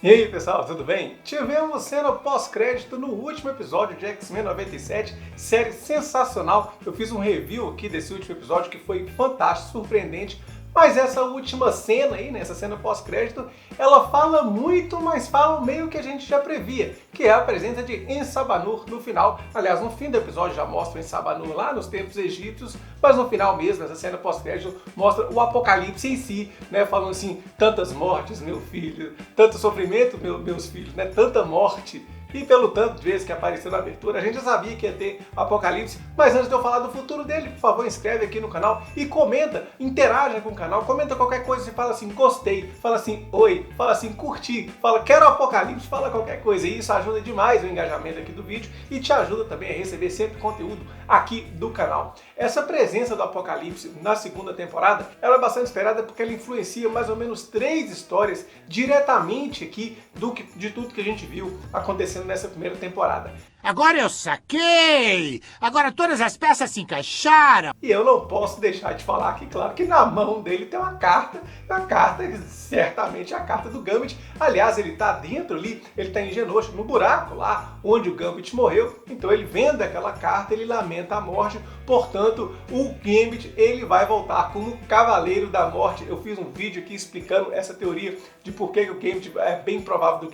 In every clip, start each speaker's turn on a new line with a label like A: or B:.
A: E aí pessoal, tudo bem? Tivemos cena pós-crédito no último episódio de X-Men 97, série sensacional. Eu fiz um review aqui desse último episódio que foi fantástico, surpreendente. Mas essa última cena aí, essa cena pós-crédito, ela fala muito, mas fala meio que a gente já previa, que é a presença de Ensabanur no final. Aliás, no fim do episódio já mostra o Ensabanur lá nos tempos egípcios, mas no final mesmo, essa cena pós-crédito mostra o apocalipse em si, né? Falando assim, tantas mortes, meu filho, tanto sofrimento, meus filhos, né? Tanta morte. E pelo tanto de vezes que apareceu na abertura, a gente já sabia que ia ter Apocalipse. Mas antes de eu falar do futuro dele, por favor, inscreve aqui no canal e comenta, interaja com o canal, comenta qualquer coisa, você fala assim, gostei, fala assim, oi, fala assim, curti, fala, quero Apocalipse, fala qualquer coisa. E isso ajuda demais o engajamento aqui do vídeo e te ajuda também a receber sempre conteúdo aqui do canal. Essa presença do Apocalipse na segunda temporada, ela é bastante esperada porque ela influencia mais ou menos 3 histórias diretamente aqui de tudo que a gente viu acontecendo nessa primeira temporada.
B: Agora eu saquei! Agora todas as peças se encaixaram!
A: E eu não posso deixar de falar que, claro, que na mão dele tem uma carta certamente a carta do Gambit. Aliás, ele tá dentro ali, ele tá em Genosha, no buraco lá onde o Gambit morreu. Então ele vendo aquela carta, ele lamenta a morte. Portanto, o Gambit, ele vai voltar como Cavaleiro da Morte. Eu fiz um vídeo aqui explicando essa teoria de por que o Gambit é bem provável do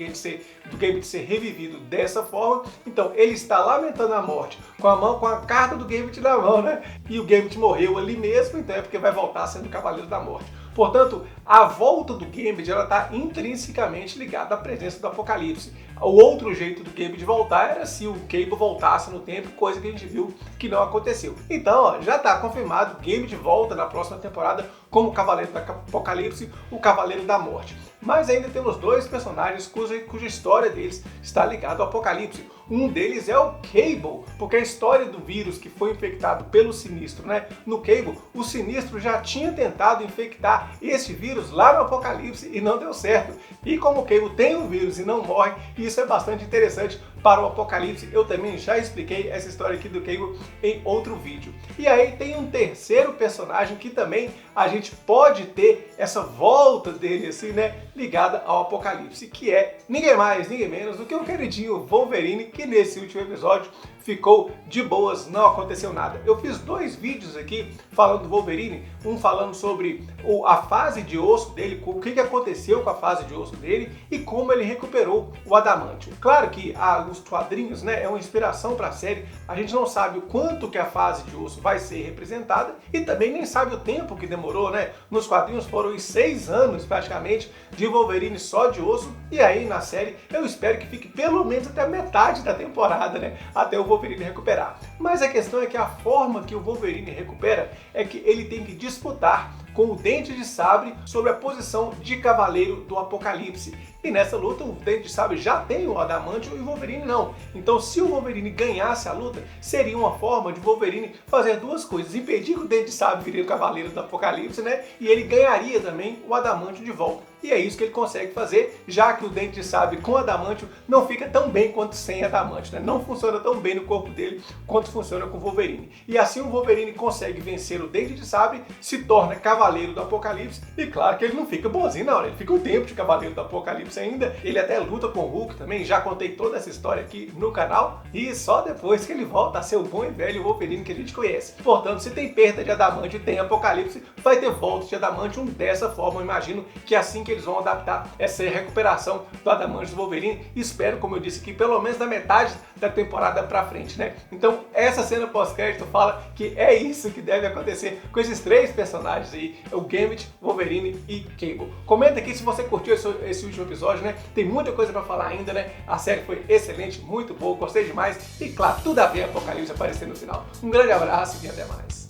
A: Gambit ser revivido dessa forma. Então, ele está lamentando a morte com a carta do Gambit na mão, né? E o Gambit morreu ali mesmo, então é porque vai voltar sendo o Cavaleiro da Morte. Portanto, a volta do Gambit está intrinsecamente ligada à presença do Apocalipse. O outro jeito do Gambit voltar era se o Cable voltasse no tempo, coisa que a gente viu que não aconteceu. Então, ó, já está confirmado, o Gambit volta na próxima temporada como o Cavaleiro do Apocalipse, o Cavaleiro da Morte. Mas ainda temos 2 personagens cuja história deles está ligada ao Apocalipse. Um deles é o Cable, porque a história do vírus que foi infectado pelo Sinistro, né? No Cable, o Sinistro já tinha tentado infectar esse vírus lá no Apocalipse e não deu certo. E como o Cable tem o vírus e não morre, isso é bastante interessante para o Apocalipse. Eu também já expliquei essa história aqui do Cable em outro vídeo. E aí tem um terceiro personagem que também a gente pode ter essa volta dele assim, né, ligada ao Apocalipse, que é ninguém mais, ninguém menos do que o queridinho Wolverine, que nesse último episódio ficou de boas, não aconteceu nada. Eu fiz 2 vídeos aqui falando do Wolverine, um falando sobre a fase de osso dele, o que aconteceu com a fase de osso dele e como ele recuperou o adamantium. Claro que os quadrinhos, né, é uma inspiração para a série, a gente não sabe o quanto que a fase de osso vai ser representada e também nem sabe o tempo que demorou, né? Nos quadrinhos foram 6 anos praticamente de Wolverine só de osso e aí na série eu espero que fique pelo menos até a metade da temporada, né? Até o Wolverine recuperar. Mas a questão é que a forma que o Wolverine recupera é que ele tem que disputar com o Dente de Sabre sobre a posição de Cavaleiro do Apocalipse. E nessa luta o Dente de Sabre já tem o adamantium e o Wolverine não. Então se o Wolverine ganhasse a luta, seria uma forma de Wolverine fazer 2 coisas. Impedir que o Dente de Sabre vire o Cavaleiro do Apocalipse, né? E ele ganharia também o adamantium de volta. E é isso que ele consegue fazer, já que o Dente de Sabre com adamantium não fica tão bem quanto sem adamantium, né? Não funciona tão bem no corpo dele quanto funciona com o Wolverine. E assim o Wolverine consegue vencer o Dente de Sabre, se torna Cavaleiro do Apocalipse, e claro que ele não fica bonzinho não, ele fica um tempo de Cavaleiro do Apocalipse ainda, ele até luta com o Hulk também, já contei toda essa história aqui no canal, e só depois que ele volta a ser o bom e velho Wolverine que a gente conhece. Portanto, se tem perda de adamantium e tem Apocalipse, vai ter volta de adamantium dessa forma, eu imagino que assim que eles vão adaptar essa recuperação do adamantium do Wolverine. Espero, como eu disse aqui, pelo menos da metade da temporada pra frente, né? Então, essa cena pós-crédito fala que é isso que deve acontecer com esses 3 personagens aí, o Gambit, Wolverine e Cable. Comenta aqui se você curtiu esse último episódio, né? Tem muita coisa pra falar ainda, né? A série foi excelente, muito boa, gostei demais e, claro, tudo a ver Apocalipse aparecer no final. Um grande abraço e até mais.